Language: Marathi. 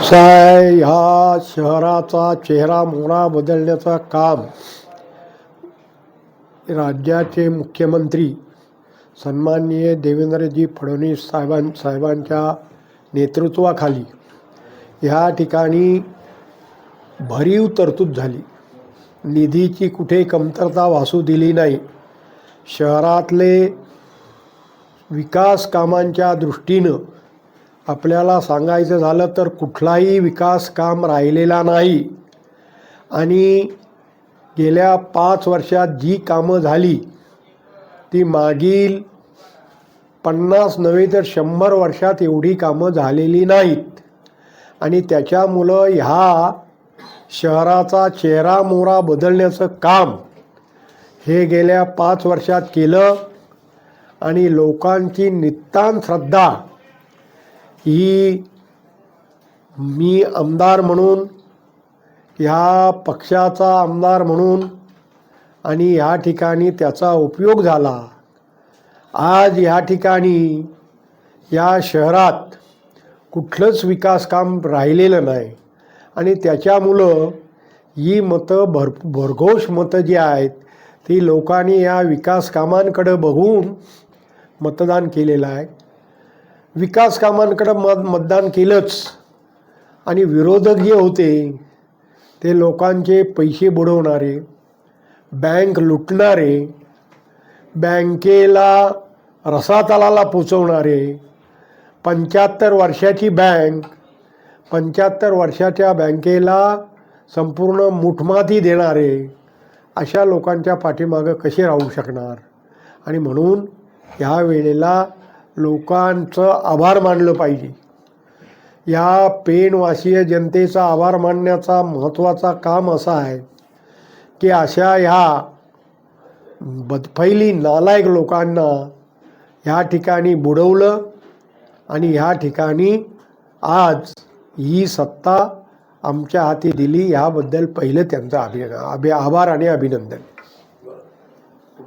कसं आहे, ह्या शहराचा चेहरा मोहरा बदलण्याचं काम राज्याचे मुख्यमंत्री सन्माननीय देवेंद्रजी फडणवीस साहेबांच्या नेतृत्वाखाली ह्या ठिकाणी भरीव तरतूद झाली. निधीची कुठे कमतरता भासू दिली नाही. शहरातले विकास कामांच्या दृष्टीनं आपल्याला सांगायचं झालं तर कुठलाही विकास काम राहिलेला नाही. आणि गेल्या 5 वर्षात जी कामं झाली ती मागील 50 नव्हे तर 100 वर्षात एवढी कामं झालेली नाहीत. आणि त्याच्यामुळं ह्या शहराचा चेहरा मोहरा बदलण्याचं काम हे गेल्या 5 वर्षात केलं. आणि लोकांची नितांत श्रद्धा ही मी आमदार म्हणून, ह्या पक्षाचा आमदार म्हणून आणि ह्या ठिकाणी त्याचा उपयोग झाला. आज ह्या ठिकाणी या शहरात कुठलंच विकास काम राहिलेलं नाही. आणि त्याच्यामुळं ही मतं भरघोष मतं जी आहेत ती लोकांनी या विकास कामांकडे बघून मतदान केलेलं आहे. विकास कामांकडं मतदान केलंच. आणि विरोधक जे होते ते लोकांचे पैसे बुडवणारे, बँक लुटणारे, बँकेला रसातलाला पोचवणारे, 75 वर्षाची बँक, 75 वर्षाच्या बँकेला संपूर्ण मुठमाती देणारे अशा लोकांच्या पाठीमागं कसे राहू शकणार. आणि म्हणून ह्या वेळेला लोकांचं आभार मानलं पाहिजे. या पेणवासीय जनतेचा आभार मानण्याचा महत्त्वाचा काम असा आहे की अशा ह्या बदफैली नालायक लोकांना ह्या ठिकाणी बुडवलं आणि ह्या ठिकाणी आज ही सत्ता आमच्या हाती दिली. ह्याबद्दल पहिलं त्यांचा आभार आणि अभिनंदन.